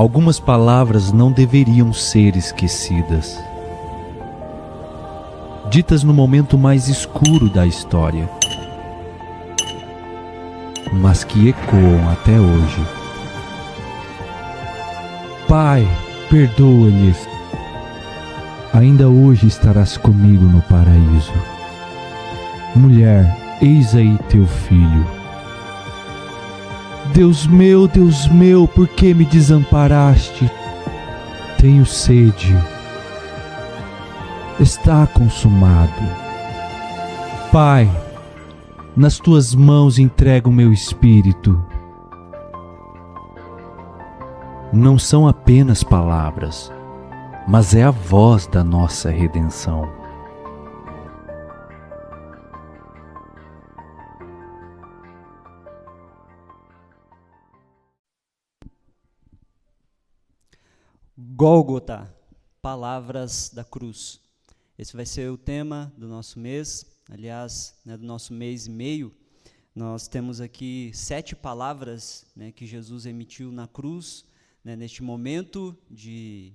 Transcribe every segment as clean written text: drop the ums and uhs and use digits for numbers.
Algumas palavras não deveriam ser esquecidas, ditas no momento mais escuro da história, mas que ecoam até hoje. Pai, perdoa-lhes. Ainda hoje estarás comigo no paraíso. Mulher, eis aí teu filho. Deus meu, por que me desamparaste? Tenho sede. Está consumado. Pai, nas tuas mãos entrego o meu espírito. Não são apenas palavras, mas é a voz da nossa redenção. Gólgota, palavras da cruz. Esse vai ser o tema do nosso mês, aliás, do nosso mês e meio. Nós temos aqui 7 palavras que Jesus emitiu na cruz, neste momento de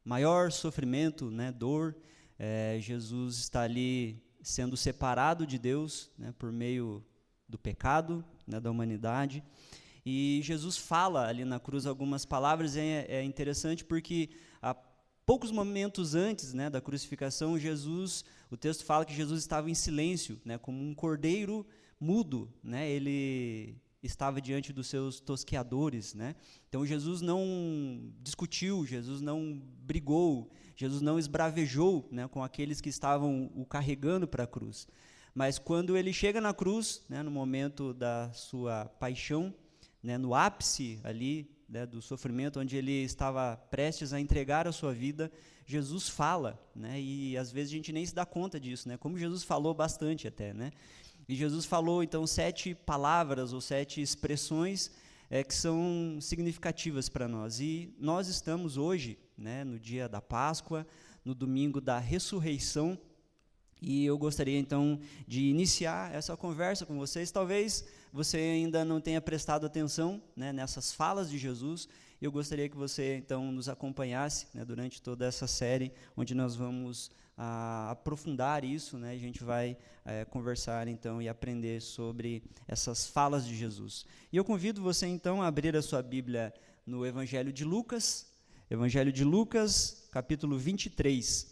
maior sofrimento, dor. Jesus está ali sendo separado de Deus por meio do pecado da humanidade. E Jesus fala ali na cruz algumas palavras, é interessante porque há poucos momentos antes da crucificação, o texto fala que Jesus estava em silêncio, como um cordeiro mudo, ele estava diante dos seus tosqueadores. Então Jesus não discutiu, Jesus não brigou, Jesus não esbravejou com aqueles que estavam o carregando para a cruz. Mas quando ele chega na cruz, no momento da sua paixão, no ápice ali do sofrimento, onde ele estava prestes a entregar a sua vida, Jesus fala, e às vezes a gente nem se dá conta disso, como Jesus falou bastante até, E Jesus falou então 7 palavras ou 7 expressões que são significativas para nós, e nós estamos hoje, no dia da Páscoa, no domingo da ressurreição, e eu gostaria então de iniciar essa conversa com vocês. Talvez você ainda não tenha prestado atenção nessas falas de Jesus. Eu gostaria que você então nos acompanhasse durante toda essa série, onde nós vamos aprofundar isso, a gente vai conversar então e aprender sobre essas falas de Jesus. E eu convido você então a abrir a sua Bíblia no Evangelho de Lucas, capítulo 23,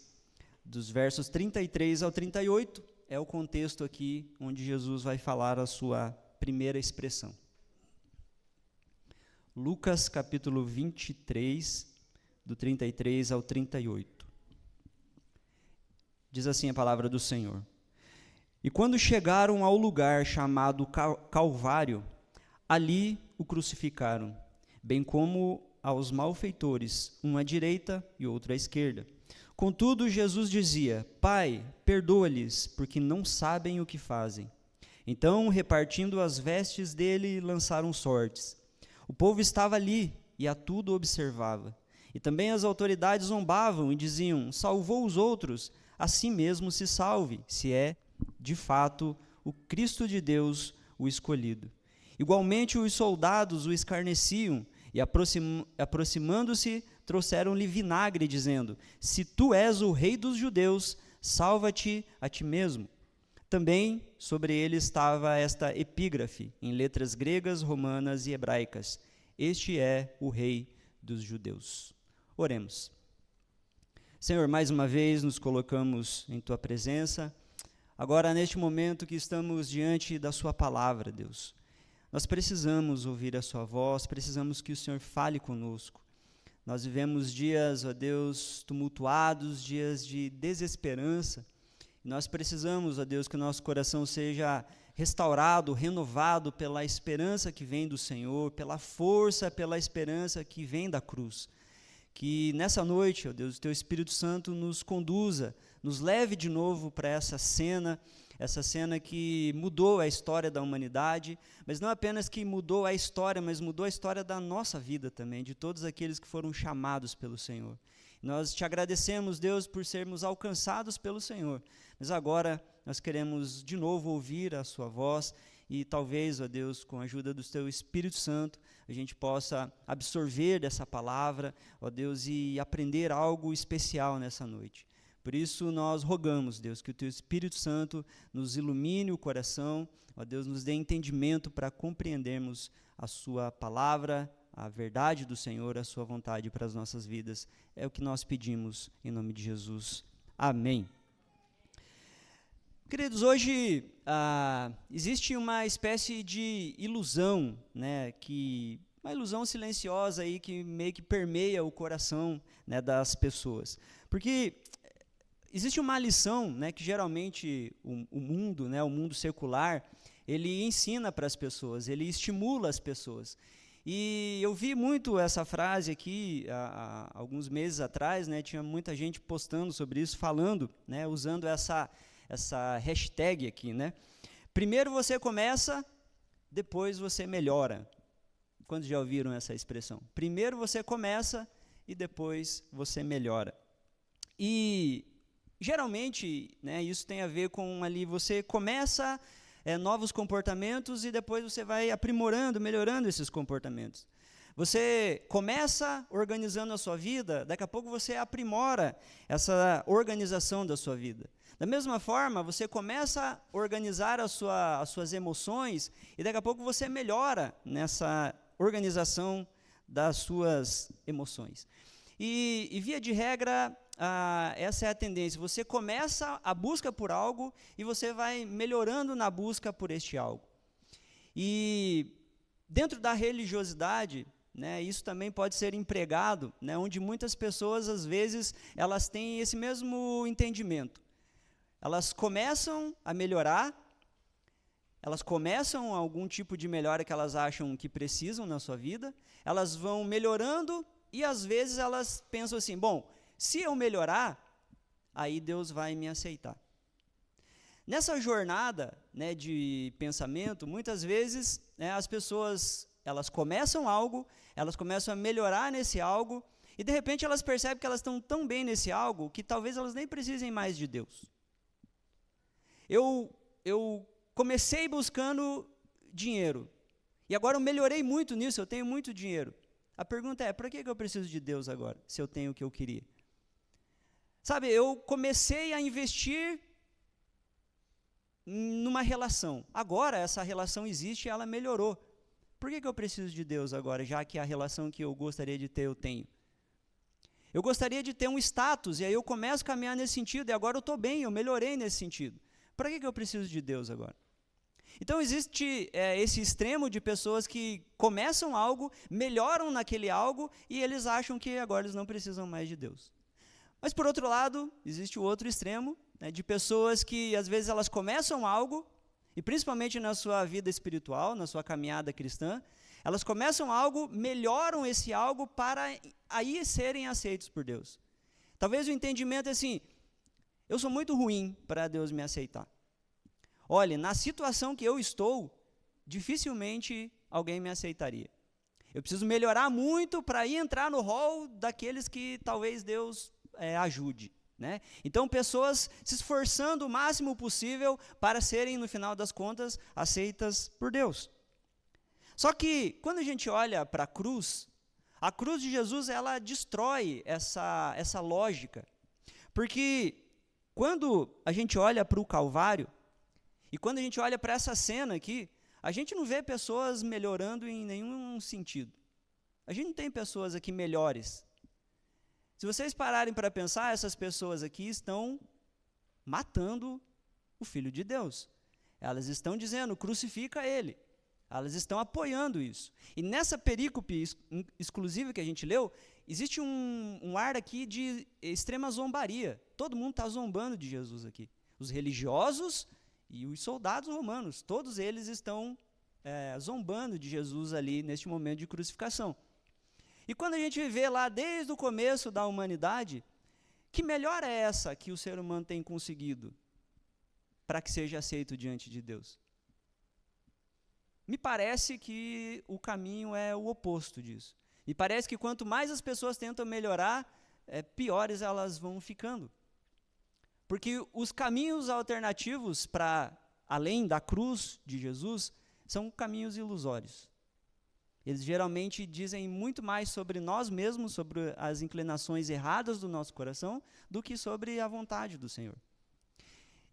dos versos 33 ao 38, é o contexto aqui onde Jesus vai falar a sua primeira expressão. Lucas, capítulo 23, do 33 ao 38. Diz assim a palavra do Senhor. E quando chegaram ao lugar chamado Calvário, ali o crucificaram, bem como aos malfeitores, um à direita e outro à esquerda. Contudo, Jesus dizia: Pai, perdoa-lhes, porque não sabem o que fazem. Então, repartindo as vestes dele, lançaram sortes. O povo estava ali e a tudo observava. E também as autoridades zombavam e diziam: salvou os outros, a si mesmo se salve, se é, de fato, o Cristo de Deus, o escolhido. Igualmente os soldados o escarneciam e, aproximando-se, trouxeram-lhe vinagre, dizendo: se tu és o rei dos judeus, salva-te a ti mesmo. Também sobre ele estava esta epígrafe, em letras gregas, romanas e hebraicas: este é o rei dos judeus. Oremos. Senhor, mais uma vez nos colocamos em tua presença, agora neste momento que estamos diante da sua palavra, Deus. Nós precisamos ouvir a sua voz, precisamos que o Senhor fale conosco. Nós vivemos dias, ó Deus, tumultuados, dias de desesperança. Nós precisamos, ó Deus, que o nosso coração seja restaurado, renovado pela esperança que vem do Senhor, pela força, pela esperança que vem da cruz. Que nessa noite, ó Deus, o teu Espírito Santo nos conduza, nos leve de novo para essa cena que mudou a história da humanidade, mas não apenas que mudou a história, mas mudou a história da nossa vida também, de todos aqueles que foram chamados pelo Senhor. Nós te agradecemos, Deus, por sermos alcançados pelo Senhor, mas agora nós queremos de novo ouvir a sua voz e talvez, ó Deus, com a ajuda do Teu Espírito Santo, a gente possa absorver dessa palavra, ó Deus, e aprender algo especial nessa noite. Por isso nós rogamos, Deus, que o Teu Espírito Santo nos ilumine o coração, ó Deus, nos dê entendimento para compreendermos a Sua palavra, a verdade do Senhor, a Sua vontade para as nossas vidas. É o que nós pedimos em nome de Jesus. Amém. Queridos, hoje existe uma espécie de ilusão, né, uma ilusão silenciosa aí que meio que permeia o coração, né, das pessoas. Porque existe uma lição, né, que geralmente o mundo, né, o mundo secular, ele ensina para as pessoas, ele estimula as pessoas. E eu vi muito essa frase aqui há alguns meses atrás, né, tinha muita gente postando sobre isso, falando, né, usando essa hashtag aqui, né? Primeiro você começa, depois você melhora. Quantos já ouviram essa expressão? Primeiro você começa e depois você melhora. E geralmente, né, isso tem a ver com ali você começa novos comportamentos e depois você vai aprimorando, melhorando esses comportamentos. Você começa organizando a sua vida, daqui a pouco você aprimora essa organização da sua vida. Da mesma forma, você começa a organizar as suas emoções e daqui a pouco você melhora nessa organização das suas emoções. E via de regra, essa é a tendência. Você começa a busca por algo e você vai melhorando na busca por este algo. E dentro da religiosidade, né, isso também pode ser empregado, né, onde muitas pessoas, às vezes, elas têm esse mesmo entendimento. Elas começam a melhorar, elas começam algum tipo de melhora que elas acham que precisam na sua vida, elas vão melhorando e, às vezes, elas pensam assim, bom, se eu melhorar, aí Deus vai me aceitar. Nessa jornada, né, de pensamento, muitas vezes, né, as pessoas elas começam algo, elas começam a melhorar nesse algo, e de repente elas percebem que elas estão tão bem nesse algo que talvez elas nem precisem mais de Deus. Eu comecei buscando dinheiro, e agora eu melhorei muito nisso, eu tenho muito dinheiro. A pergunta é, para que eu preciso de Deus agora, se eu tenho o que eu queria? Sabe, eu comecei a investir numa relação. Agora essa relação existe e ela melhorou. Por que eu preciso de Deus agora, já que a relação que eu gostaria de ter, eu tenho? Eu gostaria de ter um status, e aí eu começo a caminhar nesse sentido, e agora eu estou bem, eu melhorei nesse sentido. Para que eu preciso de Deus agora? Então existe esse extremo de pessoas que começam algo, melhoram naquele algo, e eles acham que agora eles não precisam mais de Deus. Mas por outro lado, existe o outro extremo, né, de pessoas que às vezes elas começam algo, e principalmente na sua vida espiritual, na sua caminhada cristã, elas começam algo, melhoram esse algo para aí serem aceitos por Deus. Talvez o entendimento é assim, eu sou muito ruim para Deus me aceitar. Olha, na situação que eu estou, dificilmente alguém me aceitaria. Eu preciso melhorar muito para ir entrar no rol daqueles que talvez Deus ajude. Né? Então, pessoas se esforçando o máximo possível para serem, no final das contas, aceitas por Deus. Só que, quando a gente olha para a cruz de Jesus, ela destrói essa lógica. Porque, quando a gente olha para o Calvário, e quando a gente olha para essa cena aqui, a gente não vê pessoas melhorando em nenhum sentido. A gente não tem pessoas aqui melhores. Se vocês pararem para pensar, essas pessoas aqui estão matando o Filho de Deus. Elas estão dizendo, crucifica ele. Elas estão apoiando isso. E nessa perícope exclusiva que a gente leu, existe um ar aqui de extrema zombaria. Todo mundo está zombando de Jesus aqui. Os religiosos e os soldados romanos, todos eles estão zombando de Jesus ali neste momento de crucificação. E quando a gente vê lá desde o começo da humanidade, que melhora é essa que o ser humano tem conseguido para que seja aceito diante de Deus? Me parece que o caminho é o oposto disso. Me parece que quanto mais as pessoas tentam melhorar, piores elas vão ficando. Porque os caminhos alternativos para além da cruz de Jesus, são caminhos ilusórios. Eles geralmente dizem muito mais sobre nós mesmos, sobre as inclinações erradas do nosso coração, do que sobre a vontade do Senhor.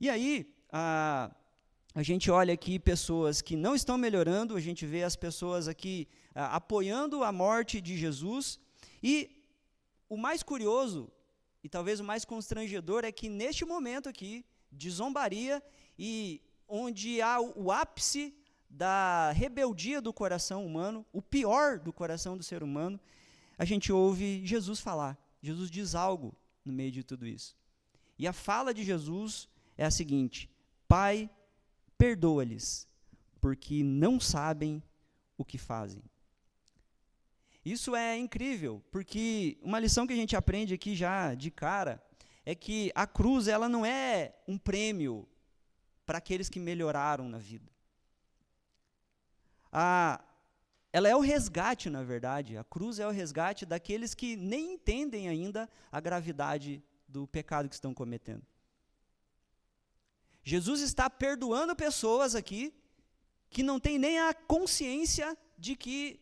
E aí, a gente olha aqui pessoas que não estão melhorando, a gente vê as pessoas aqui apoiando a morte de Jesus, e o mais curioso, e talvez o mais constrangedor, é que neste momento aqui, de zombaria, e onde há o ápice da rebeldia do coração humano, o pior do coração do ser humano, a gente ouve Jesus falar. Jesus diz algo no meio de tudo isso. E a fala de Jesus é a seguinte: Pai, perdoa-lhes, porque não sabem o que fazem. Isso é incrível, porque uma lição que a gente aprende aqui já de cara é que a cruz, ela não é um prêmio para aqueles que melhoraram na vida. Ela é o resgate, na verdade. A cruz é o resgate daqueles que nem entendem ainda a gravidade do pecado que estão cometendo. Jesus está perdoando pessoas aqui que não têm nem a consciência de que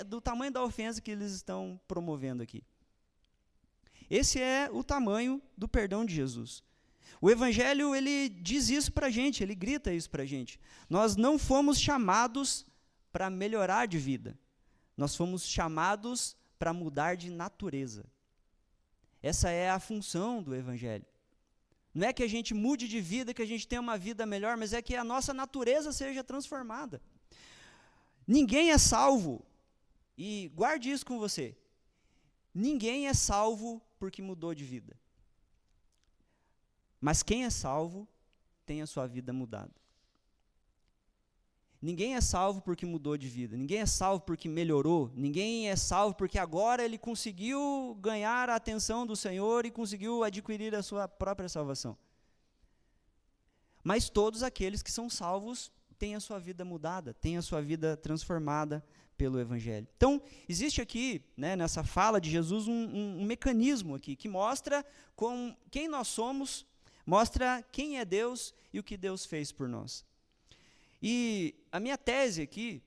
do tamanho da ofensa que eles estão promovendo aqui. Esse é o tamanho do perdão de Jesus. O Evangelho, ele diz isso para a gente, ele grita isso para a gente. Nós não fomos chamados para melhorar de vida. Nós fomos chamados para mudar de natureza. Essa é a função do Evangelho. Não é que a gente mude de vida, que a gente tenha uma vida melhor, mas é que a nossa natureza seja transformada. Ninguém é salvo, e guarde isso com você, ninguém é salvo porque mudou de vida. Mas quem é salvo tem a sua vida mudada. Ninguém é salvo porque mudou de vida, ninguém é salvo porque melhorou, ninguém é salvo porque agora ele conseguiu ganhar a atenção do Senhor e conseguiu adquirir a sua própria salvação. Mas todos aqueles que são salvos têm a sua vida mudada, têm a sua vida transformada pelo Evangelho. Então, existe aqui, nessa fala de Jesus, um mecanismo aqui que mostra quem nós somos, mostra quem é Deus e o que Deus fez por nós. E a minha tese aqui,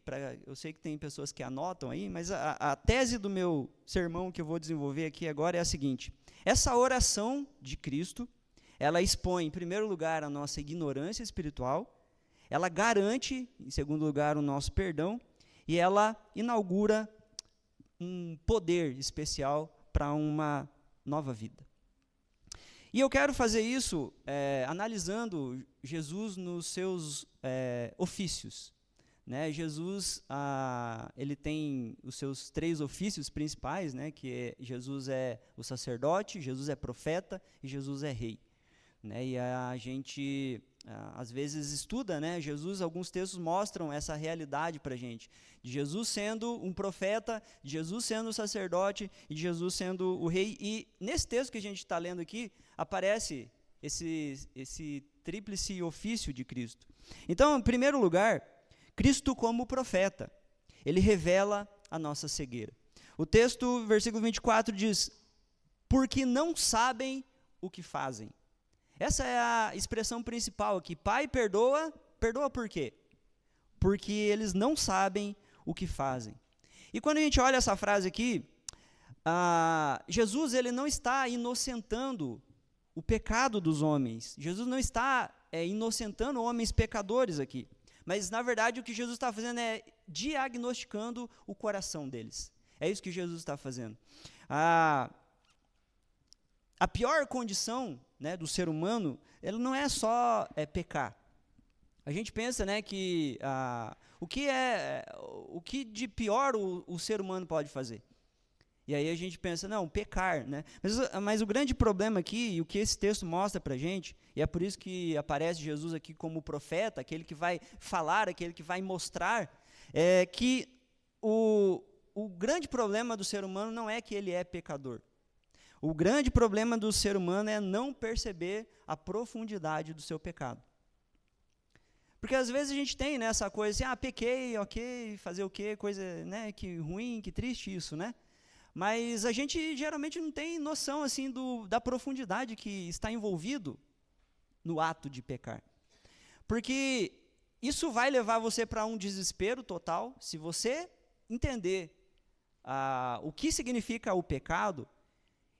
eu sei que tem pessoas que anotam aí, mas a tese do meu sermão que eu vou desenvolver aqui agora é a seguinte: essa oração de Cristo, ela expõe, em primeiro lugar, a nossa ignorância espiritual, ela garante, em segundo lugar, o nosso perdão, e ela inaugura um poder especial para uma nova vida. E eu quero fazer isso analisando Jesus nos seus ofícios. Jesus, ele tem os seus 3 ofícios principais, que Jesus é o sacerdote, Jesus é profeta e Jesus é rei. E a gente, às vezes, estuda, Jesus, alguns textos mostram essa realidade para a gente, de Jesus sendo um profeta, de Jesus sendo o sacerdote e de Jesus sendo o rei. E nesse texto que a gente está lendo aqui, aparece esse tríplice ofício de Cristo. Então, em primeiro lugar, Cristo como profeta, ele revela a nossa cegueira. O texto, versículo 24, diz: porque não sabem o que fazem. Essa é a expressão principal aqui. Pai, perdoa por quê? Porque eles não sabem o que fazem. E quando a gente olha essa frase aqui, Jesus, ele não está inocentando o pecado dos homens. Jesus não está inocentando homens pecadores aqui. Mas, na verdade, o que Jesus está fazendo é diagnosticando o coração deles. É isso que Jesus está fazendo. A pior condição do ser humano, ele não é só pecar. A gente pensa que o que de pior o ser humano pode fazer? E aí a gente pensa, não, pecar, Mas o grande problema aqui, e o que esse texto mostra para a gente, e é por isso que aparece Jesus aqui como profeta, aquele que vai falar, aquele que vai mostrar, é que o grande problema do ser humano não é que ele é pecador. O grande problema do ser humano é não perceber a profundidade do seu pecado. Porque às vezes a gente tem essa coisa assim, pequei, ok, fazer o quê, coisa que ruim, que triste isso, Mas a gente geralmente não tem noção assim da profundidade que está envolvido no ato de pecar. Porque isso vai levar você para um desespero total. Se você entender o que significa o pecado,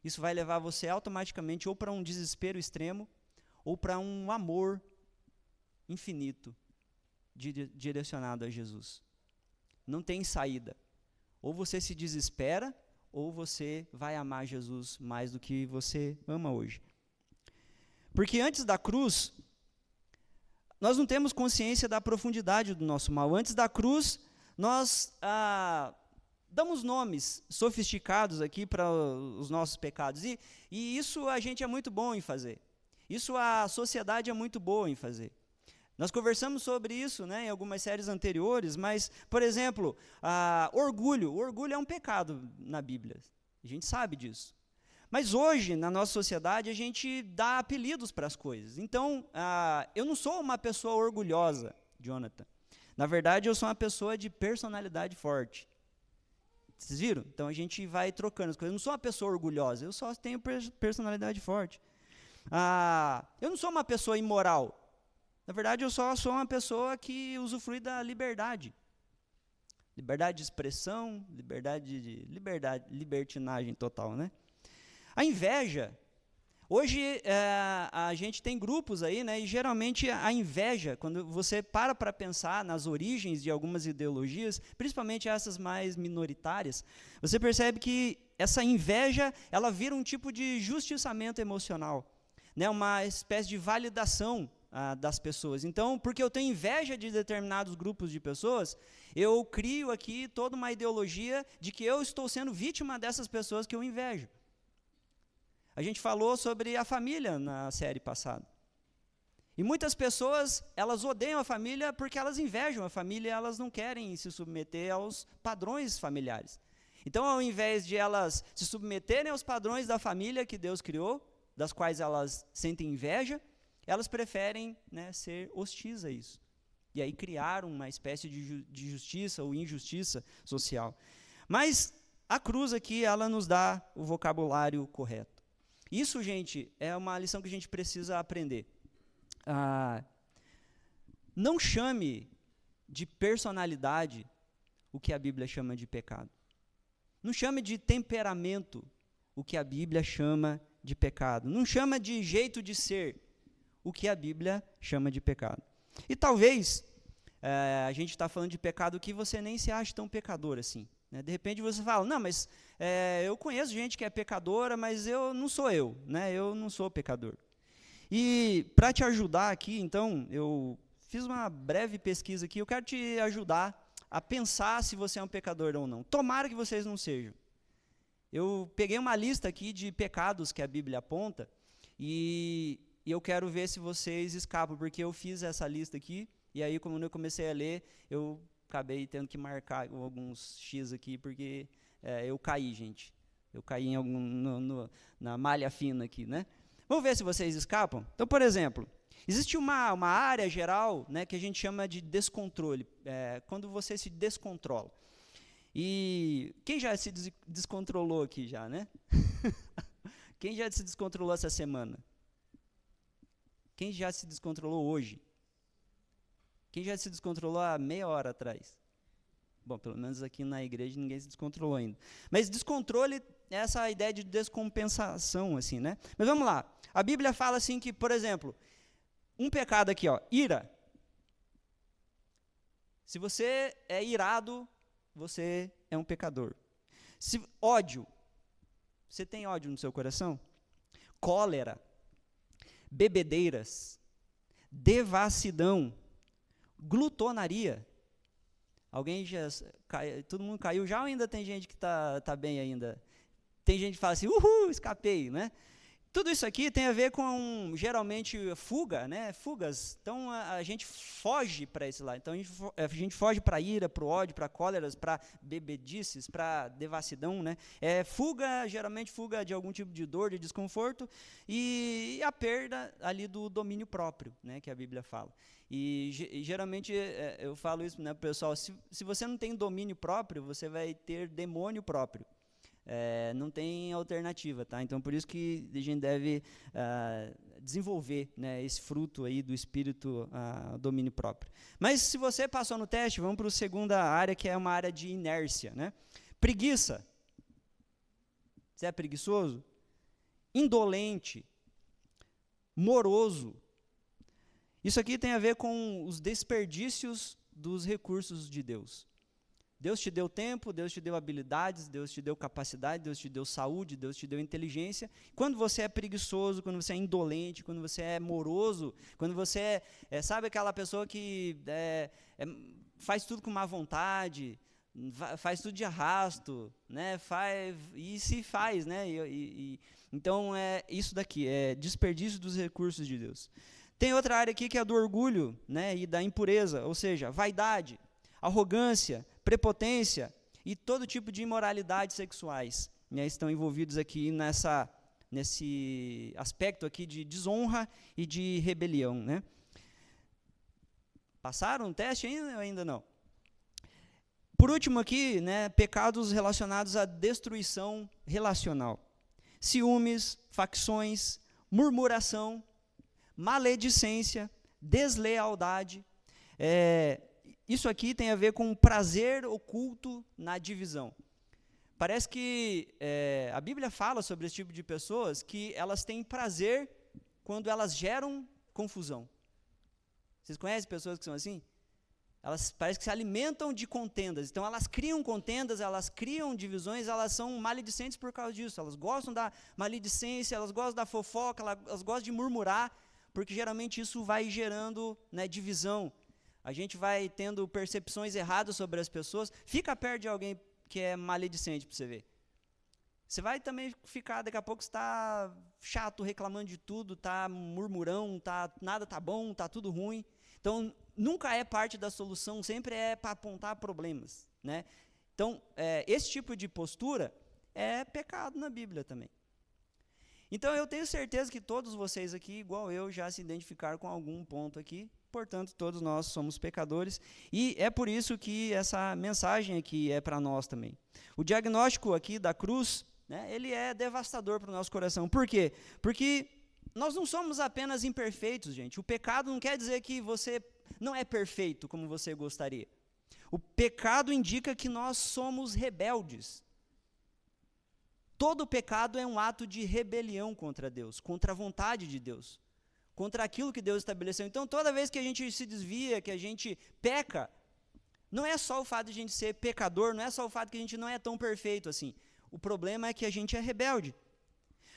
isso vai levar você automaticamente ou para um desespero extremo, ou para um amor infinito direcionado a Jesus. Não tem saída. Ou você se desespera, ou você vai amar Jesus mais do que você ama hoje. Porque antes da cruz, nós não temos consciência da profundidade do nosso mal. Antes da cruz, nós damos nomes sofisticados aqui para os nossos pecados. E isso a gente é muito bom em fazer. Isso a sociedade é muito boa em fazer. Nós conversamos sobre isso, né, em algumas séries anteriores, mas, por exemplo, orgulho. O orgulho é um pecado na Bíblia. A gente sabe disso. Mas hoje, na nossa sociedade, a gente dá apelidos para as coisas. Então, eu não sou uma pessoa orgulhosa, Jonathan. Na verdade, eu sou uma pessoa de personalidade forte. Vocês viram? Então, a gente vai trocando as coisas. Eu não sou uma pessoa orgulhosa, eu só tenho personalidade forte. Eu não sou uma pessoa imoral. Na verdade, eu só sou uma pessoa que usufrui da liberdade. Liberdade de expressão, libertinagem total, né? A inveja. Hoje, a gente tem grupos aí, né? E geralmente a inveja, quando você para pensar nas origens de algumas ideologias, principalmente essas mais minoritárias, você percebe que essa inveja, ela vira um tipo de justiçamento emocional, né? Uma espécie de validação das pessoas. Então, porque eu tenho inveja de determinados grupos de pessoas, eu crio aqui toda uma ideologia de que eu estou sendo vítima dessas pessoas que eu invejo. A gente falou sobre a família na série passada. E muitas pessoas, elas odeiam a família porque elas invejam a família, elas não querem se submeter aos padrões familiares. Então, ao invés de elas se submeterem aos padrões da família que Deus criou, das quais elas sentem inveja, elas preferem, né, ser hostis a isso. E aí criar uma espécie de justiça ou injustiça social. Mas a cruz aqui, ela nos dá o vocabulário correto. Isso, gente, é uma lição que a gente precisa aprender. Não chame de personalidade o que a Bíblia chama de pecado. Não chame de temperamento o que a Bíblia chama de pecado. Não chama de jeito de ser o que a Bíblia chama de pecado. E talvez a gente está falando de pecado que você nem se acha tão pecador assim. Né? De repente você fala, não, mas eu conheço gente que é pecadora, mas eu não sou eu, né? Eu não sou pecador. E para te ajudar aqui, então, eu fiz uma breve pesquisa aqui, eu quero te ajudar a pensar se você é um pecador ou não. Tomara que vocês não sejam. Eu peguei uma lista aqui de pecados que a Bíblia aponta e eu quero ver se vocês escapam, porque eu fiz essa lista aqui, e aí, quando eu comecei a ler, eu acabei tendo que marcar alguns X aqui, porque eu caí, gente. Eu caí na malha fina aqui, né? Vamos ver se vocês escapam? Então, por exemplo, existe uma área geral, né, que a gente chama de descontrole, quando você se descontrola. E quem já se descontrolou aqui já, né? Quem já se descontrolou essa semana? Quem já se descontrolou hoje? Quem já se descontrolou há meia hora atrás? Bom, pelo menos aqui na igreja ninguém se descontrolou ainda. Mas descontrole é essa ideia de descompensação, assim, né? Mas vamos lá. A Bíblia fala assim que, por exemplo, um pecado aqui, ó, ira. Se você é irado, você é um pecador. Ódio. Você tem ódio no seu coração? Cólera. Bebedeiras. Devassidão. Glutonaria. Alguém já todo mundo caiu já ou ainda tem gente que tá bem ainda? Tem gente que fala assim, escapei, né? Tudo isso aqui tem a ver com, geralmente, fuga, né? Fugas. Então, a gente foge para esse lado. Então, a gente foge para a ira, para o ódio, para cóleras, para bebedices, para devassidão, né? Fuga, geralmente, fuga de algum tipo de dor, de desconforto, e a perda ali do domínio próprio, né? Que a Bíblia fala. E geralmente, eu falo isso, né, pessoal, se você não tem domínio próprio, você vai ter demônio próprio. Não tem alternativa, tá? Então, por isso que a gente deve desenvolver, né, esse fruto aí do Espírito, domínio próprio. Mas se você passou no teste, vamos para a segunda área, que é uma área de inércia, né? Preguiça. Você é preguiçoso? Indolente, moroso. Isso aqui tem a ver com os desperdícios dos recursos de Deus. Deus te deu tempo, Deus te deu habilidades, Deus te deu capacidade, Deus te deu saúde, Deus te deu inteligência. Quando você é preguiçoso, quando você é indolente, quando você é moroso, quando você sabe aquela pessoa que faz tudo com má vontade, faz tudo de arrasto, né? Faz, né? Então, isso daqui, é desperdício dos recursos de Deus. Tem outra área aqui que é do orgulho, né? E da impureza, ou seja, vaidade, arrogância, prepotência e todo tipo de imoralidades sexuais, né, estão envolvidos aqui nesse aspecto aqui de desonra e de rebelião, né? Passaram o teste ainda ou ainda não? Por último aqui, né, pecados relacionados à destruição relacional. Ciúmes, facções, murmuração, maledicência, deslealdade. Isso aqui tem a ver com prazer oculto na divisão. Parece que a Bíblia fala sobre esse tipo de pessoas que elas têm prazer quando elas geram confusão. Vocês conhecem pessoas que são assim? Elas parece que se alimentam de contendas. Então, elas criam contendas, elas criam divisões, elas são maledicentes por causa disso. Elas gostam da maledicência, elas gostam da fofoca, elas gostam de murmurar, porque geralmente isso vai gerando, né, divisão. A gente vai tendo percepções erradas sobre as pessoas. Fica perto de alguém que é maledicente para você ver. Você vai também ficar, daqui a pouco, está chato, reclamando de tudo, está murmurão, nada está bom, está tudo ruim. Então, nunca é parte da solução, sempre é para apontar problemas, né? Então, esse tipo de postura é pecado na Bíblia também. Então, eu tenho certeza que todos vocês aqui, igual eu, já se identificaram com algum ponto aqui. Portanto, todos nós somos pecadores. E é por isso que essa mensagem aqui é para nós também. O diagnóstico aqui da cruz, né, ele é devastador para o nosso coração. Por quê? Porque nós não somos apenas imperfeitos, gente. O pecado não quer dizer que você não é perfeito como você gostaria. O pecado indica que nós somos rebeldes. Todo pecado é um ato de rebelião contra Deus, contra a vontade de Deus, contra aquilo que Deus estabeleceu. Então, toda vez que a gente se desvia, que a gente peca, não é só o fato de a gente ser pecador, não é só o fato que a gente não é tão perfeito assim. O problema é que a gente é rebelde.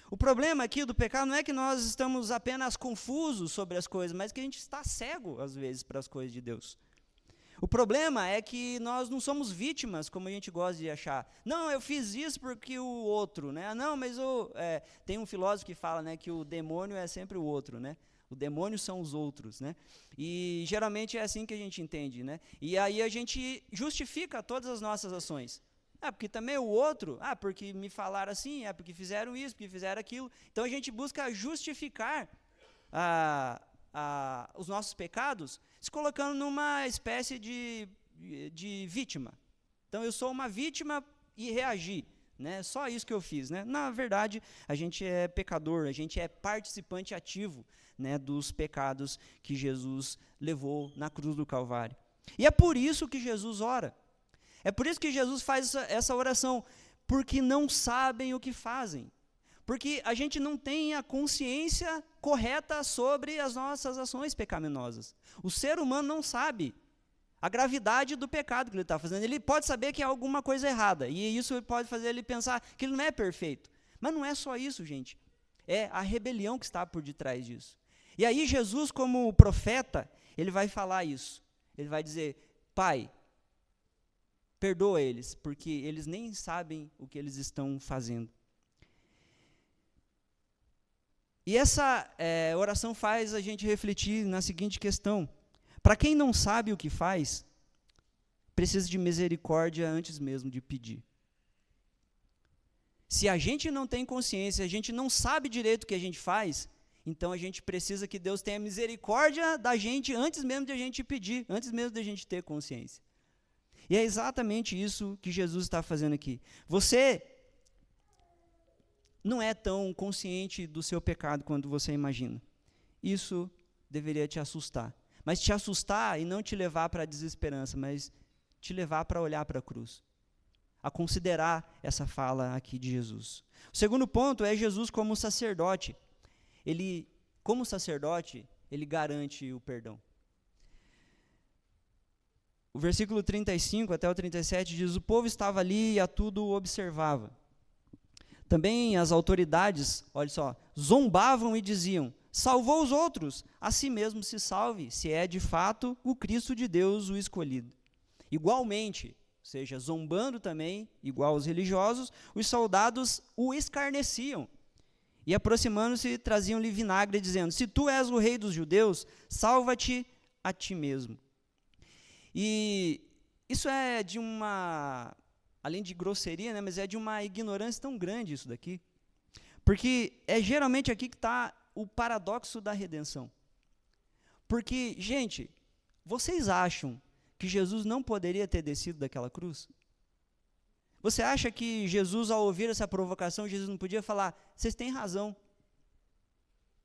O problema aqui do pecado não é que nós estamos apenas confusos sobre as coisas, mas que a gente está cego, às vezes, para as coisas de Deus. O problema é que nós não somos vítimas, como a gente gosta de achar. Não, eu fiz isso porque o outro, né? Não, mas tem um filósofo que fala, né, que o demônio é sempre o outro, né? O demônio são os outros, né? E geralmente é assim que a gente entende, né? E aí a gente justifica todas as nossas ações. Porque também o outro, porque me falaram assim, porque fizeram isso, porque fizeram aquilo. Então a gente busca justificar os nossos pecados, se colocando numa espécie de vítima. Então eu sou uma vítima e reagi, né? Só isso que eu fiz, né? Na verdade, a gente é pecador, a gente é participante ativo, né, dos pecados que Jesus levou na cruz do Calvário. E é por isso que Jesus ora. É por isso que Jesus faz essa oração, porque não sabem o que fazem. Porque a gente não tem a consciência correta sobre as nossas ações pecaminosas. O ser humano não sabe a gravidade do pecado que ele está fazendo. Ele pode saber que há alguma coisa errada, e isso pode fazer ele pensar que ele não é perfeito. Mas não é só isso, gente. É a rebelião que está por detrás disso. E aí Jesus, como profeta, ele vai falar isso. Ele vai dizer: Pai, perdoa eles, porque eles nem sabem o que eles estão fazendo. E essa oração faz a gente refletir na seguinte questão: para quem não sabe o que faz, precisa de misericórdia antes mesmo de pedir. Se a gente não tem consciência, a gente não sabe direito o que a gente faz, então a gente precisa que Deus tenha misericórdia da gente antes mesmo de a gente pedir, antes mesmo de a gente ter consciência. E é exatamente isso que Jesus está fazendo aqui. Você não é tão consciente do seu pecado quanto você imagina. Isso deveria te assustar. Mas te assustar e não te levar para a desesperança, mas te levar para olhar para a cruz, a considerar essa fala aqui de Jesus. O segundo ponto é Jesus como sacerdote. Ele, como sacerdote, ele garante o perdão. O versículo 35 até o 37 diz: o povo estava ali e a tudo observava. Também as autoridades, olha só, zombavam e diziam: salvou os outros, a si mesmo se salve, se é de fato o Cristo de Deus, o escolhido. Igualmente, ou seja, zombando também, igual aos religiosos, os soldados o escarneciam. E aproximando-se, traziam-lhe vinagre, dizendo: se tu és o rei dos judeus, salva-te a ti mesmo. E isso é de uma, além de grosseria, né, mas é de uma ignorância tão grande isso daqui. Porque é geralmente aqui que está o paradoxo da redenção. Porque, gente, vocês acham que Jesus não poderia ter descido daquela cruz? Você acha que Jesus, ao ouvir essa provocação, Jesus não podia falar: vocês têm razão.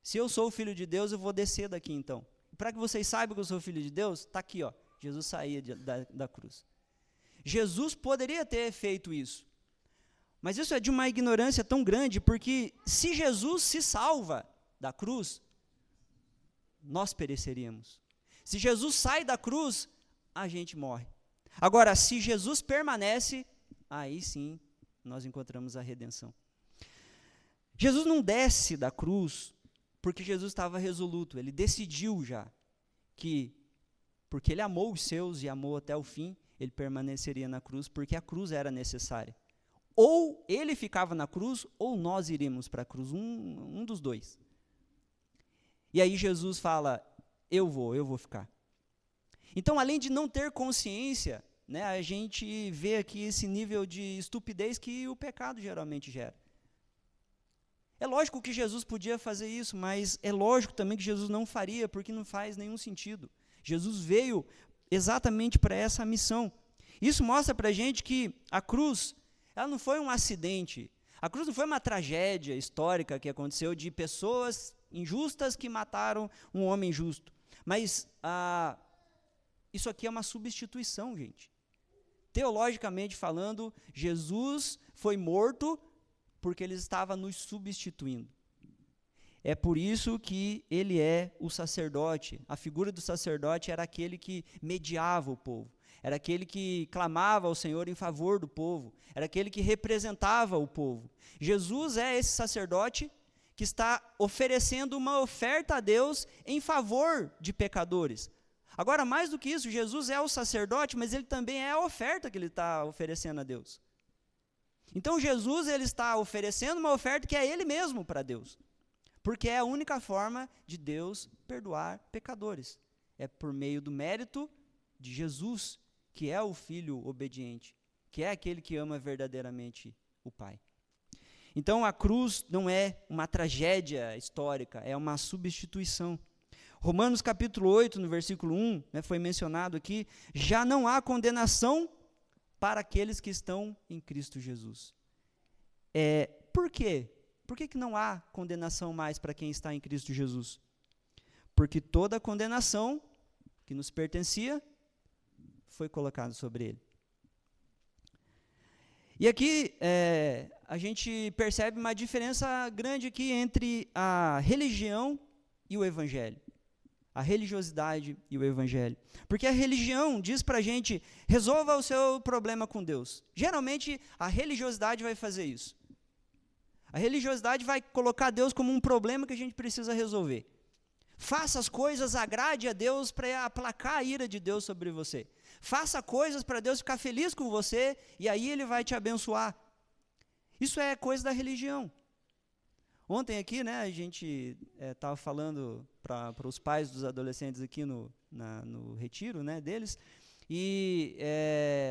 Se eu sou o Filho de Deus, eu vou descer daqui então. Para que vocês saibam que eu sou o Filho de Deus, está aqui, ó. Jesus saía da cruz. Jesus poderia ter feito isso. Mas isso é de uma ignorância tão grande, porque se Jesus se salva da cruz, nós pereceríamos. Se Jesus sai da cruz, a gente morre. Agora, se Jesus permanece, aí sim nós encontramos a redenção. Jesus não desce da cruz porque Jesus estava resoluto, ele decidiu já que, porque ele amou os seus e amou até o fim, ele permaneceria na cruz porque a cruz era necessária. Ou ele ficava na cruz, ou nós iríamos para a cruz, um dos dois. E aí Jesus fala: eu vou ficar. Então, além de não ter consciência, né, a gente vê aqui esse nível de estupidez que o pecado geralmente gera. É lógico que Jesus podia fazer isso, mas é lógico também que Jesus não faria, porque não faz nenhum sentido. Jesus veio exatamente para essa missão. Isso mostra para a gente que a cruz, ela não foi um acidente. A cruz não foi uma tragédia histórica que aconteceu de pessoas injustas que mataram um homem justo. Mas isso aqui é uma substituição, gente. Teologicamente falando, Jesus foi morto porque ele estava nos substituindo. É por isso que ele é o sacerdote. A figura do sacerdote era aquele que mediava o povo. Era aquele que clamava ao Senhor em favor do povo. Era aquele que representava o povo. Jesus é esse sacerdote que está oferecendo uma oferta a Deus em favor de pecadores. Agora, mais do que isso, Jesus é o sacerdote, mas ele também é a oferta que ele está oferecendo a Deus. Então, Jesus ele está oferecendo uma oferta que é ele mesmo para Deus. Porque é a única forma de Deus perdoar pecadores. É por meio do mérito de Jesus, que é o Filho obediente, que é aquele que ama verdadeiramente o Pai. Então, a cruz não é uma tragédia histórica, é uma substituição. Romanos capítulo 8, no versículo 1, né, foi mencionado aqui: já não há condenação para aqueles que estão em Cristo Jesus. Por quê? Por que não há condenação mais para quem está em Cristo Jesus? Porque toda a condenação que nos pertencia foi colocada sobre ele. E aqui a gente percebe uma diferença grande aqui entre a religião e o evangelho. A religiosidade e o evangelho. Porque a religião diz para a gente: resolva o seu problema com Deus. Geralmente a religiosidade vai fazer isso. A religiosidade vai colocar Deus como um problema que a gente precisa resolver. Faça as coisas, agrade a Deus para aplacar a ira de Deus sobre você. Faça coisas para Deus ficar feliz com você e aí Ele vai te abençoar. Isso é coisa da religião. Ontem aqui, né, a gente estava falando para os pais dos adolescentes aqui no retiro, né, deles, e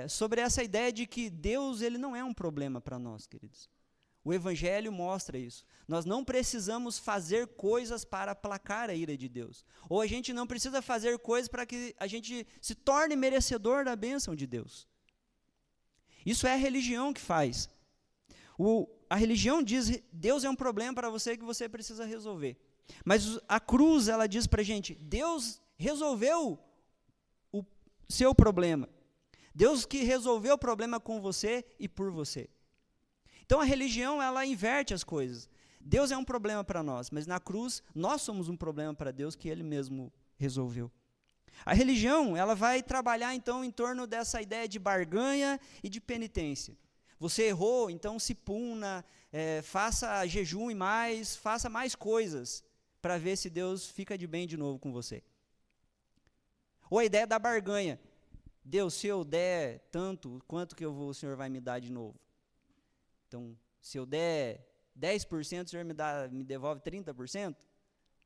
sobre essa ideia de que Deus ele não é um problema para nós, queridos. O Evangelho mostra isso. Nós não precisamos fazer coisas para aplacar a ira de Deus. Ou a gente não precisa fazer coisas para que a gente se torne merecedor da bênção de Deus. Isso é a religião que faz. A religião diz, Deus é um problema para você que você precisa resolver. Mas a cruz, ela diz para a gente, Deus resolveu o seu problema. Deus que resolveu o problema com você e por você. Então a religião, ela inverte as coisas. Deus é um problema para nós, mas na cruz, nós somos um problema para Deus que Ele mesmo resolveu. A religião, ela vai trabalhar então em torno dessa ideia de barganha e de penitência. Você errou, então se puna, faça jejum e mais, faça mais coisas para ver se Deus fica de bem de novo com você. Ou a ideia da barganha. Deus, se eu der tanto, quanto que o Senhor vai me dar de novo? Então, se eu der 10%, o Senhor me devolve 30%?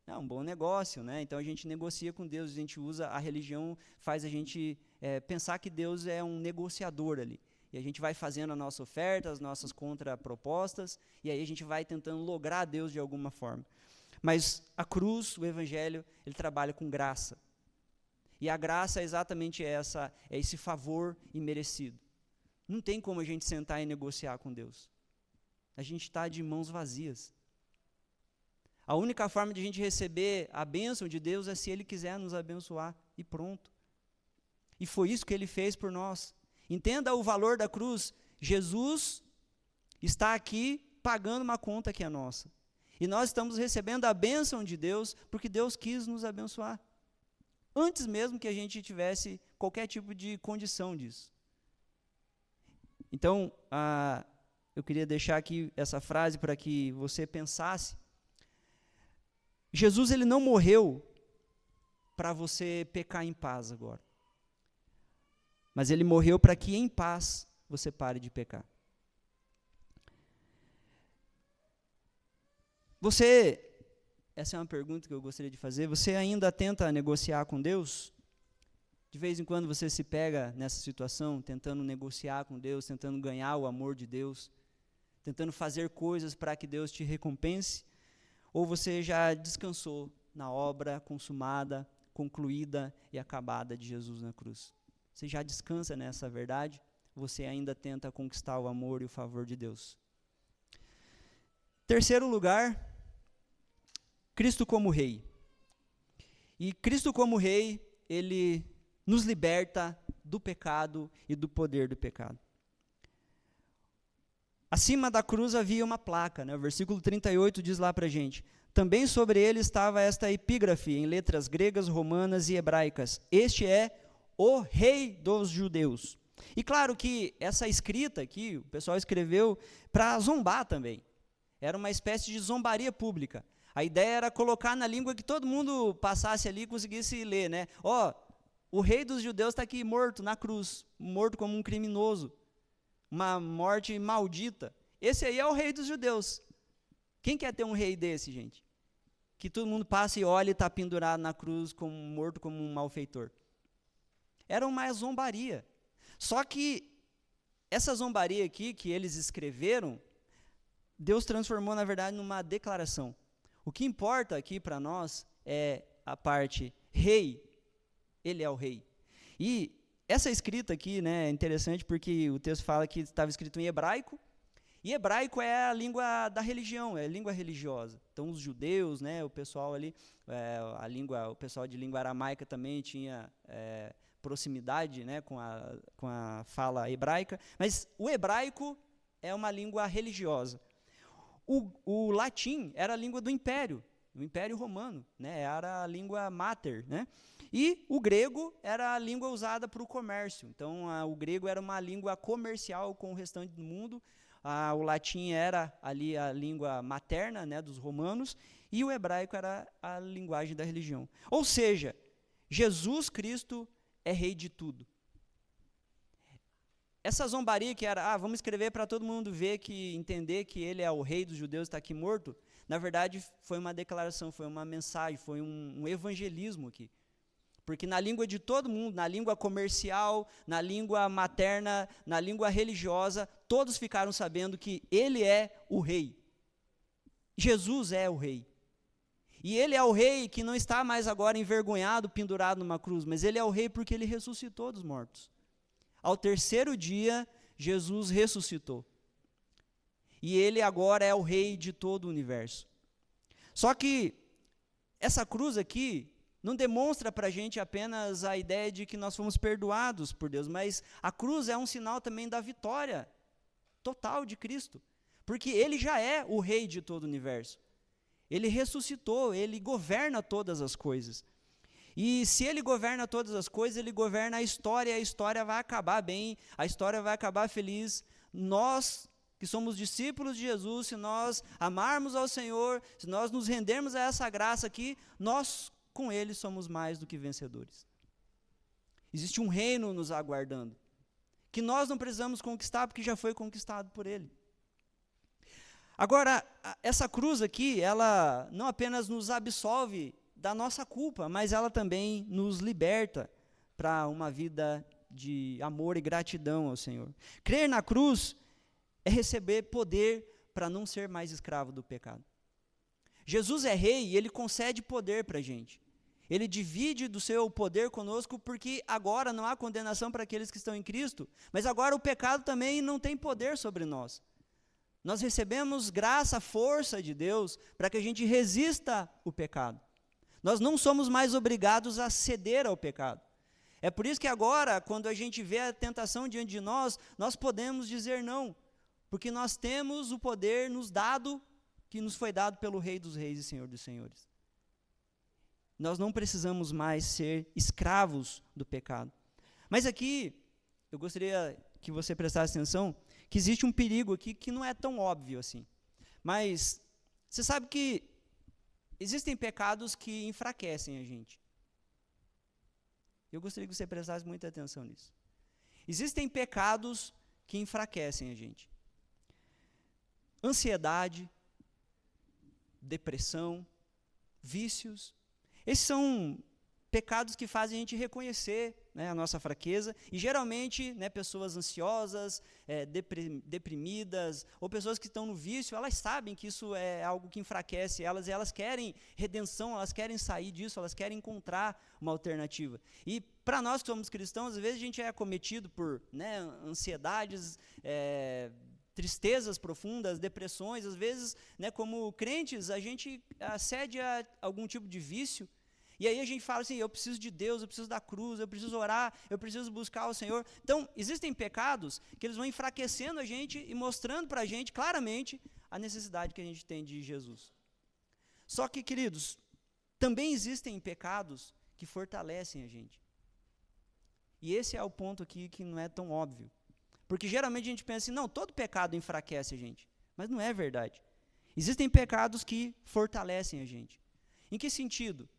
É um bom negócio, né? Então a gente negocia com Deus, a gente usa a religião, faz a gente pensar que Deus é um negociador ali. E a gente vai fazendo a nossa oferta, as nossas contrapropostas, e aí a gente vai tentando lograr Deus de alguma forma. Mas a cruz, o Evangelho, ele trabalha com graça. E a graça é exatamente essa, é esse favor imerecido. Não tem como a gente sentar e negociar com Deus. A gente está de mãos vazias. A única forma de a gente receber a bênção de Deus é se Ele quiser nos abençoar, e pronto. E foi isso que Ele fez por nós. Entenda o valor da cruz. Jesus está aqui pagando uma conta que é nossa. E nós estamos recebendo a bênção de Deus, porque Deus quis nos abençoar. Antes mesmo que a gente tivesse qualquer tipo de condição disso. Então, eu queria deixar aqui essa frase para que você pensasse. Jesus, ele não morreu para você pecar em paz agora. Mas ele morreu para que em paz você pare de pecar. Essa é uma pergunta que eu gostaria de fazer, você ainda tenta negociar com Deus? De vez em quando você se pega nessa situação, tentando negociar com Deus, tentando ganhar o amor de Deus, tentando fazer coisas para que Deus te recompense? Ou você já descansou na obra consumada, concluída e acabada de Jesus na cruz? Você já descansa nessa verdade? Você ainda tenta conquistar o amor e o favor de Deus? Terceiro lugar, Cristo como Rei. E Cristo como Rei, Ele nos liberta do pecado e do poder do pecado. Acima da cruz havia uma placa, né? O versículo 38 diz lá para a gente, também sobre ele estava esta epígrafe, em letras gregas, romanas e hebraicas, este é o Rei dos Judeus. E claro que essa escrita aqui, o pessoal escreveu para zombar também, era uma espécie de zombaria pública. A ideia era colocar na língua que todo mundo passasse ali e conseguisse ler, né? O Rei dos Judeus está aqui morto na cruz, morto como um criminoso, uma morte maldita. Esse aí é o Rei dos Judeus. Quem quer ter um rei desse, gente? Que todo mundo passa e olha e está pendurado na cruz, morto como um malfeitor. Era uma zombaria. Só que essa zombaria aqui, que eles escreveram, Deus transformou, na verdade, numa declaração. O que importa aqui para nós é a parte rei, ele é o rei. E essa escrita aqui, né, é interessante porque o texto fala que estava escrito em hebraico, e hebraico é a língua da religião, é a língua religiosa. Então os judeus, né, o pessoal ali, o pessoal de língua aramaica também tinha proximidade, né, com a fala hebraica, mas o hebraico é uma língua religiosa. O latim era a língua do Império Romano, né, era a língua mater, né? E o grego era a língua usada para o comércio. Então, o grego era uma língua comercial com o restante do mundo. O latim era ali a língua materna, né, dos romanos. E o hebraico era a linguagem da religião. Ou seja, Jesus Cristo é rei de tudo. Essa zombaria que era, vamos escrever para todo mundo ver, entender que ele é o rei dos judeus, está aqui morto, na verdade foi uma declaração, foi uma mensagem, foi um evangelismo aqui. Porque na língua de todo mundo, na língua comercial, na língua materna, na língua religiosa, todos ficaram sabendo que ele é o rei. Jesus é o rei. E ele é o rei que não está mais agora envergonhado, pendurado numa cruz, mas ele é o rei porque ele ressuscitou dos mortos. Ao terceiro dia, Jesus ressuscitou. e ele agora é o rei de todo o universo. Só que essa cruz aqui não demonstra para a gente apenas a ideia de que nós fomos perdoados por Deus, mas a cruz é um sinal também da vitória total de Cristo, porque ele já é o rei de todo o universo. Ele ressuscitou, ele governa todas as coisas. E se ele governa todas as coisas, ele governa a história vai acabar bem, a história vai acabar feliz. Nós, que somos discípulos de Jesus, se nós amarmos ao Senhor, se nós nos rendermos a essa graça aqui, nós com ele somos mais do que vencedores. Existe um reino nos aguardando, que nós não precisamos conquistar, porque já foi conquistado por ele. Agora, essa cruz aqui, ela não apenas nos absolve da nossa culpa, mas ela também nos liberta para uma vida de amor e gratidão ao Senhor. Crer na cruz é receber poder para não ser mais escravo do pecado. Jesus é rei e ele concede poder para a gente. Ele divide do seu poder conosco, porque agora não há condenação para aqueles que estão em Cristo, mas agora o pecado também não tem poder sobre nós. Nós recebemos graça, força de Deus, para que a gente resista o pecado. Nós não somos mais obrigados a ceder ao pecado. É por isso que agora, quando a gente vê a tentação diante de nós, nós podemos dizer não, porque nós temos o poder que nos foi dado pelo Rei dos Reis e Senhor dos Senhores. Nós não precisamos mais ser escravos do pecado. Mas aqui, eu gostaria que você prestasse atenção, que existe um perigo aqui que não é tão óbvio assim. Mas você sabe que existem pecados que enfraquecem a gente. Eu gostaria que você prestasse muita atenção nisso. Existem pecados que enfraquecem a gente. Ansiedade, depressão, vícios. Esses são pecados que fazem a gente reconhecer, né, a nossa fraqueza, e geralmente, né, pessoas ansiosas, deprimidas, ou pessoas que estão no vício, elas sabem que isso é algo que enfraquece elas, e elas querem redenção, elas querem sair disso, elas querem encontrar uma alternativa. E para nós que somos cristãos, às vezes a gente é acometido por, né, ansiedades, tristezas profundas, depressões, às vezes, né, como crentes, a gente acede a algum tipo de vício, e aí a gente fala assim, eu preciso de Deus, eu preciso da cruz, eu preciso orar, eu preciso buscar o Senhor. Então, existem pecados que eles vão enfraquecendo a gente e mostrando para a gente claramente a necessidade que a gente tem de Jesus. Só que, queridos, também existem pecados que fortalecem a gente. E esse é o ponto aqui que não é tão óbvio. Porque geralmente a gente pensa assim, não, todo pecado enfraquece a gente. Mas não é verdade. Existem pecados que fortalecem a gente. Em que sentido?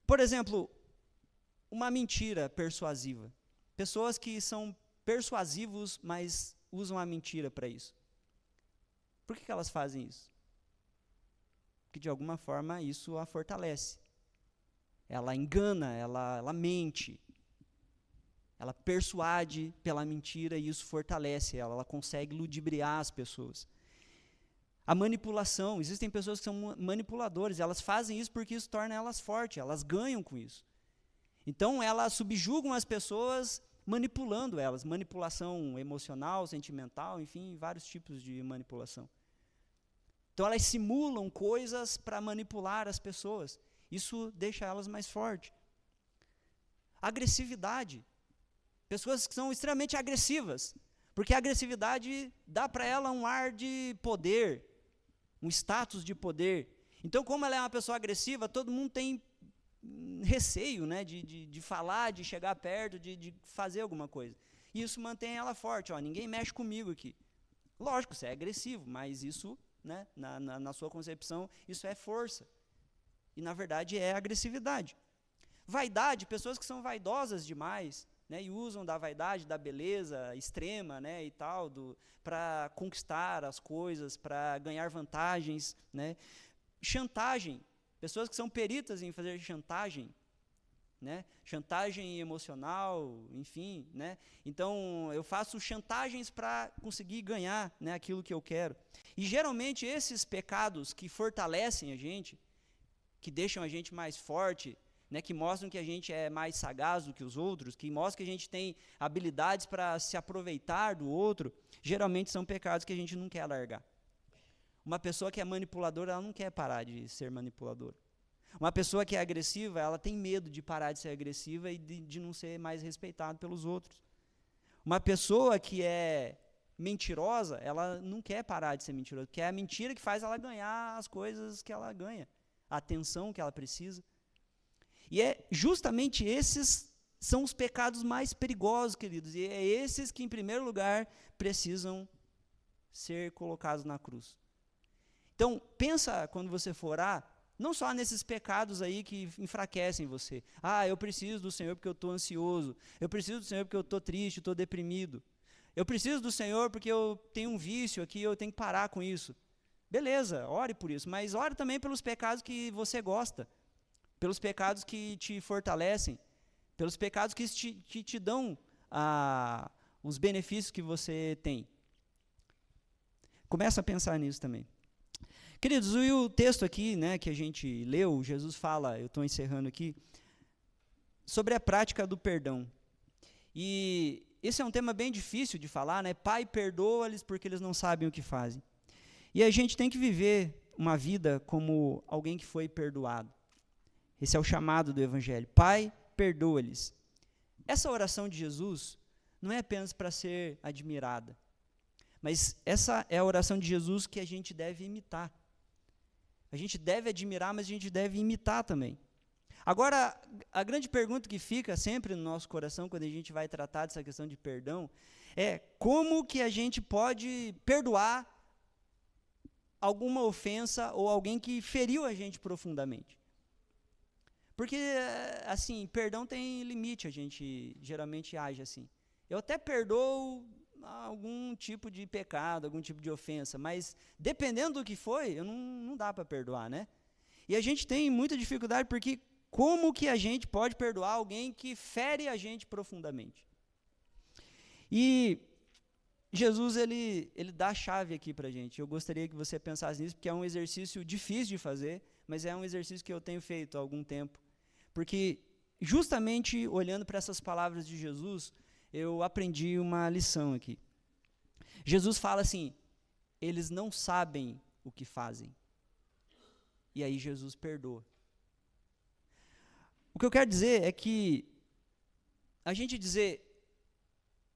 Por exemplo, uma mentira persuasiva. Pessoas que são persuasivos, mas usam a mentira para isso. Por que elas fazem isso? Porque de alguma forma isso a fortalece. Ela engana, ela mente. Ela persuade pela mentira e isso fortalece ela consegue ludibriar as pessoas. A manipulação, existem pessoas que são manipuladores, elas fazem isso porque isso torna elas fortes, elas ganham com isso. Então, elas subjugam as pessoas manipulando elas, manipulação emocional, sentimental, enfim, vários tipos de manipulação. Então, elas simulam coisas para manipular as pessoas, isso deixa elas mais fortes. Agressividade, pessoas que são extremamente agressivas, porque a agressividade dá para ela um ar de poder, um status de poder. Então, como ela é uma pessoa agressiva, todo mundo tem receio, né, de falar, de chegar perto, de fazer alguma coisa. E isso mantém ela forte. Ó, ninguém mexe comigo aqui. Lógico, você é agressivo, mas isso, né, na sua concepção, isso é força. E, na verdade, é agressividade. Vaidade, pessoas que são vaidosas demais, né, e usam da vaidade, da beleza extrema, né, e tal, para conquistar as coisas, para ganhar vantagens, né. Chantagem, pessoas que são peritas em fazer chantagem, né, chantagem emocional, enfim, né. Então, eu faço chantagens para conseguir ganhar, né, aquilo que eu quero. E geralmente esses pecados que fortalecem a gente, que deixam a gente mais forte, né, que mostram que a gente é mais sagaz do que os outros, que mostram que a gente tem habilidades para se aproveitar do outro, geralmente são pecados que a gente não quer largar. Uma pessoa que é manipuladora, ela não quer parar de ser manipuladora. Uma pessoa que é agressiva, ela tem medo de parar de ser agressiva e de não ser mais respeitado pelos outros. Uma pessoa que é mentirosa, ela não quer parar de ser mentirosa, porque é a mentira que faz ela ganhar as coisas que ela ganha, a atenção que ela precisa. E é justamente esses são os pecados mais perigosos, queridos, e é esses que, em primeiro lugar, precisam ser colocados na cruz. Então, pensa quando você for orar, não só nesses pecados aí que enfraquecem você. Eu preciso do Senhor porque eu estou ansioso. Eu preciso do Senhor porque eu estou triste, estou deprimido. Eu preciso do Senhor porque eu tenho um vício aqui, eu tenho que parar com isso. Beleza, ore por isso, mas ore também pelos pecados que você gosta, pelos pecados que te fortalecem, pelos pecados que te dão os benefícios que você tem. Começa a pensar nisso também. Queridos, e o texto aqui, né, que a gente leu, Jesus fala, eu estou encerrando aqui, sobre a prática do perdão. E esse é um tema bem difícil de falar, né? Pai, perdoa-lhes porque eles não sabem o que fazem. E a gente tem que viver uma vida como alguém que foi perdoado. Esse é o chamado do Evangelho. Pai, perdoa-lhes. Essa oração de Jesus não é apenas para ser admirada, mas essa é a oração de Jesus que a gente deve imitar. A gente deve admirar, mas a gente deve imitar também. Agora, a grande pergunta que fica sempre no nosso coração quando a gente vai tratar dessa questão de perdão é como que a gente pode perdoar alguma ofensa ou alguém que feriu a gente profundamente. Porque, assim, perdão tem limite, a gente geralmente age assim. Eu até perdoo algum tipo de pecado, algum tipo de ofensa, mas dependendo do que foi, não dá para perdoar, né? E a gente tem muita dificuldade porque como que a gente pode perdoar alguém que fere a gente profundamente? E Jesus, ele dá a chave aqui para a gente. Eu gostaria que você pensasse nisso, porque é um exercício difícil de fazer, mas é um exercício que eu tenho feito há algum tempo. Porque justamente olhando para essas palavras de Jesus, eu aprendi uma lição aqui. Jesus fala assim, eles não sabem o que fazem. E aí Jesus perdoa. O que eu quero dizer é que a gente dizer,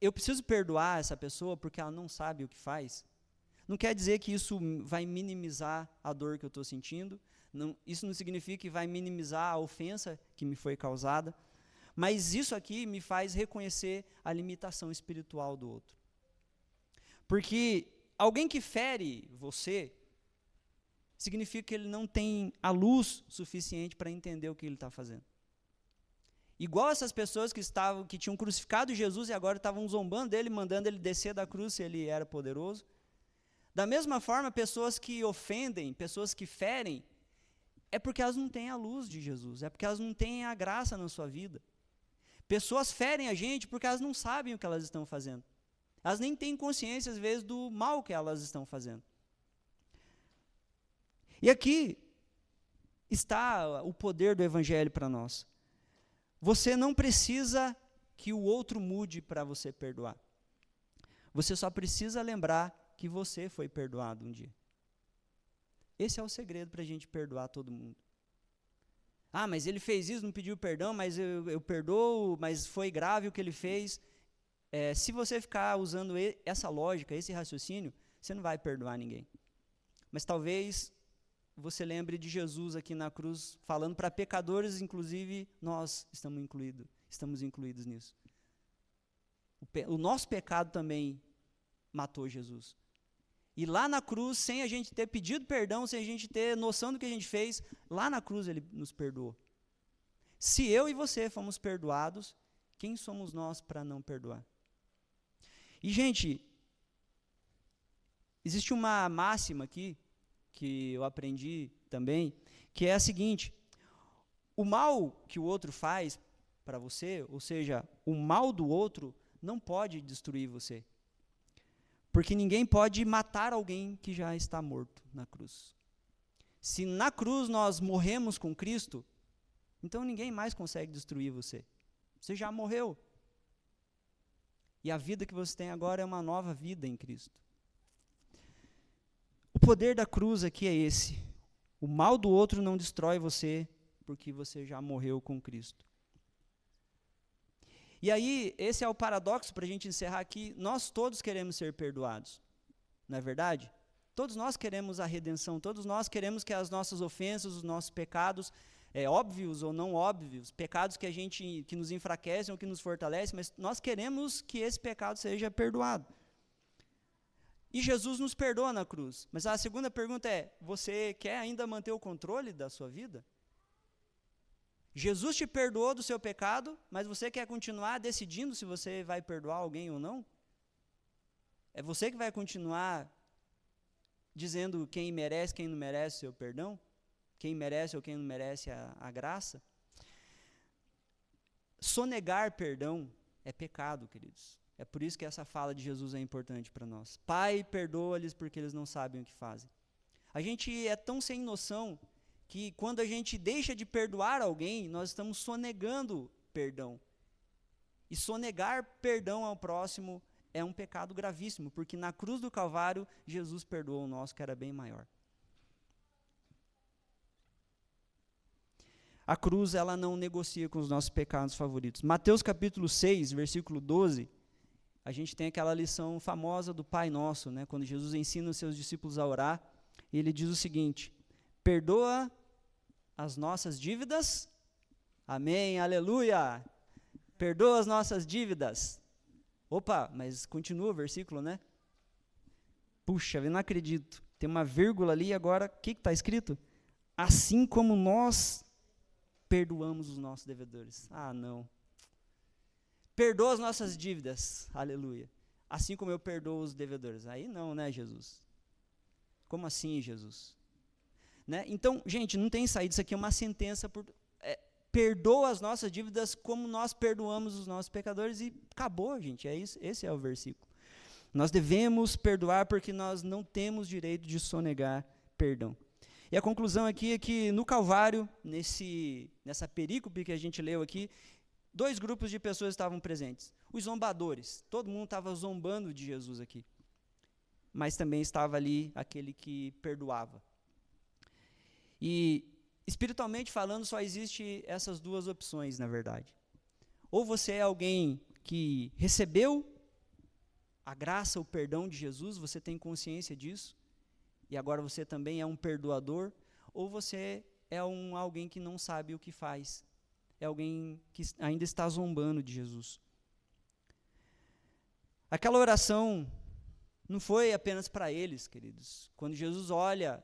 eu preciso perdoar essa pessoa porque ela não sabe o que faz, não quer dizer que isso vai minimizar a dor que eu estou sentindo, isso não significa que vai minimizar a ofensa que me foi causada, mas isso aqui me faz reconhecer a limitação espiritual do outro. Porque alguém que fere você, significa que ele não tem a luz suficiente para entender o que ele está fazendo. Igual essas pessoas que tinham crucificado Jesus e agora estavam zombando dele, mandando ele descer da cruz se ele era poderoso. Da mesma forma, pessoas que ofendem, pessoas que ferem, é porque elas não têm a luz de Jesus, é porque elas não têm a graça na sua vida. Pessoas ferem a gente porque elas não sabem o que elas estão fazendo. Elas nem têm consciência, às vezes, do mal que elas estão fazendo. E aqui está o poder do Evangelho para nós. Você não precisa que o outro mude para você perdoar. Você só precisa lembrar que você foi perdoado um dia. Esse é o segredo para a gente perdoar todo mundo. Mas ele fez isso, não pediu perdão, mas eu perdoo, mas foi grave o que ele fez. Se você ficar usando essa lógica, esse raciocínio, você não vai perdoar ninguém. Mas talvez você lembre de Jesus aqui na cruz, falando para pecadores, inclusive nós estamos incluídos nisso. O nosso pecado também matou Jesus. E lá na cruz, sem a gente ter pedido perdão, sem a gente ter noção do que a gente fez, lá na cruz ele nos perdoou. Se eu e você fomos perdoados, quem somos nós para não perdoar? E, gente, existe uma máxima aqui, que eu aprendi também, que é a seguinte: o mal que o outro faz para você, ou seja, o mal do outro, não pode destruir você. Porque ninguém pode matar alguém que já está morto na cruz. Se na cruz nós morremos com Cristo, Então ninguém mais consegue destruir você. Você já morreu. E a vida que você tem agora é uma nova vida em Cristo. O poder da cruz aqui é esse. O mal do outro não destrói você, porque você já morreu com Cristo. E aí, esse é o paradoxo para a gente encerrar aqui. Nós todos queremos ser perdoados, não é verdade? Todos nós queremos a redenção, todos nós queremos que as nossas ofensas, os nossos pecados, óbvios ou não óbvios, pecados que nos enfraquecem ou que nos fortalecem, mas nós queremos que esse pecado seja perdoado. E Jesus nos perdoa na cruz. Mas a segunda pergunta é, você quer ainda manter o controle da sua vida? Jesus te perdoou do seu pecado, mas você quer continuar decidindo se você vai perdoar alguém ou não? É você que vai continuar dizendo quem merece, quem não merece o seu perdão? Quem merece ou quem não merece a graça? Sonegar perdão é pecado, queridos. É por isso que essa fala de Jesus é importante para nós. Pai, perdoa-lhes porque eles não sabem o que fazem. A gente é tão sem noção que quando a gente deixa de perdoar alguém, nós estamos sonegando perdão. E sonegar perdão ao próximo é um pecado gravíssimo, porque na cruz do Calvário, Jesus perdoou o nosso, que era bem maior. A cruz, ela não negocia com os nossos pecados favoritos. Mateus capítulo 6, versículo 12, a gente tem aquela lição famosa do Pai Nosso, né? Quando Jesus ensina os seus discípulos a orar, ele diz o seguinte: perdoa as nossas dívidas, amém, aleluia, perdoa as nossas dívidas. Opa, mas continua o versículo, né? Puxa, eu não acredito, tem uma vírgula ali, agora, o que está escrito? Assim como nós perdoamos os nossos devedores. Ah, não. Perdoa as nossas dívidas, aleluia. Assim como eu perdoo os devedores. Aí não, né, Jesus? Como assim, Jesus? Né? Então, gente, não tem saída, isso aqui é uma sentença, perdoa as nossas dívidas como nós perdoamos os nossos pecadores e acabou, gente, é isso, esse é o versículo. Nós devemos perdoar porque nós não temos direito de sonegar perdão. E a conclusão aqui é que no Calvário, nessa perícope que a gente leu aqui, 2 grupos de pessoas estavam presentes. Os zombadores, todo mundo estava zombando de Jesus aqui. Mas também estava ali aquele que perdoava. E, espiritualmente falando, só existe essas 2 opções, na verdade. Ou você é alguém que recebeu a graça, o perdão de Jesus, você tem consciência disso, e agora você também é um perdoador, ou você é alguém que não sabe o que faz, é alguém que ainda está zombando de Jesus. Aquela oração não foi apenas para eles, queridos. Quando Jesus olha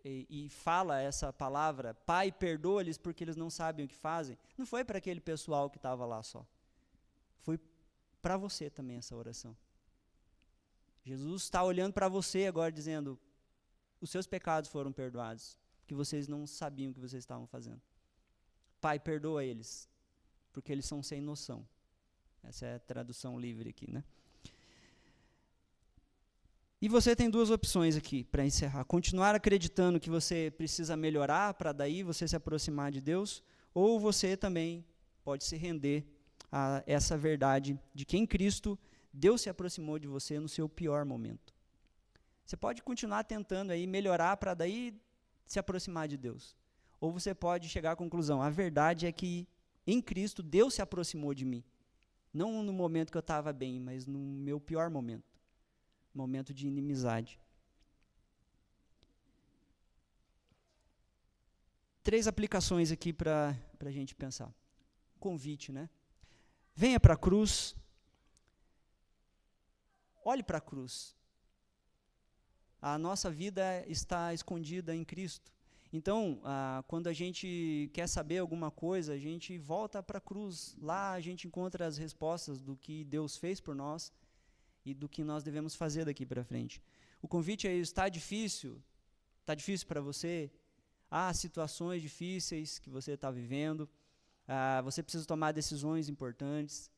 e fala essa palavra, Pai, perdoa-lhes porque eles não sabem o que fazem, não foi para aquele pessoal que estava lá só. Foi para você também essa oração. Jesus está olhando para você agora dizendo, os seus pecados foram perdoados, que vocês não sabiam o que vocês estavam fazendo. Pai, perdoa eles, porque eles são sem noção. Essa é a tradução livre aqui, né? E você tem 2 opções aqui para encerrar. Continuar acreditando que você precisa melhorar para daí você se aproximar de Deus, ou você também pode se render a essa verdade de que em Cristo Deus se aproximou de você no seu pior momento. Você pode continuar tentando aí melhorar para daí se aproximar de Deus. Ou você pode chegar à conclusão, a verdade é que em Cristo Deus se aproximou de mim. Não no momento que eu estava bem, mas no meu pior momento. Momento de inimizade. 3 aplicações aqui para a gente pensar. Convite, né? Venha para a cruz. Olhe para a cruz. A nossa vida está escondida em Cristo. Então, quando a gente quer saber alguma coisa, a gente volta para a cruz. Lá a gente encontra as respostas do que Deus fez por nós e do que nós devemos fazer daqui para frente. O convite é isso, está difícil para você? Há situações difíceis que você está vivendo, você precisa tomar decisões importantes.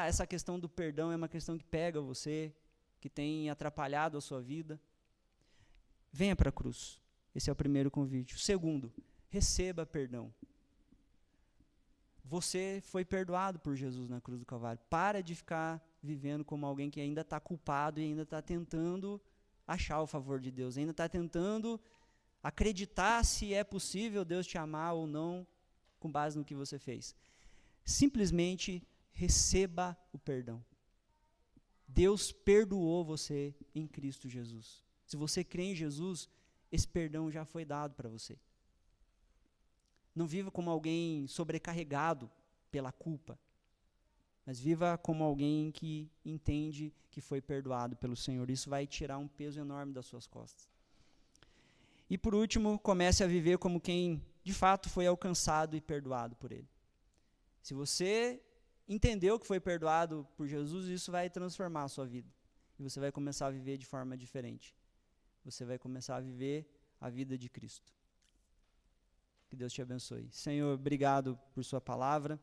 Essa questão do perdão é uma questão que pega você, que tem atrapalhado a sua vida. Venha para a cruz. Esse é o primeiro convite. O segundo, receba perdão. você foi perdoado por Jesus na cruz do Calvário. Para de ficar vivendo como alguém que ainda está culpado e ainda está tentando achar o favor de Deus, ainda está tentando acreditar se é possível Deus te amar ou não com base no que você fez. Simplesmente receba o perdão. Deus perdoou você em Cristo Jesus. Se você crê em Jesus, esse perdão já foi dado para você. Não viva como alguém sobrecarregado pela culpa, mas viva como alguém que entende que foi perdoado pelo Senhor. Isso vai tirar um peso enorme das suas costas. E por último, comece a viver como quem de fato foi alcançado e perdoado por Ele. Se você entendeu que foi perdoado por Jesus, isso vai transformar a sua vida. E você vai começar a viver de forma diferente. Você vai começar a viver a vida de Cristo. Que Deus te abençoe. Senhor, obrigado por sua palavra.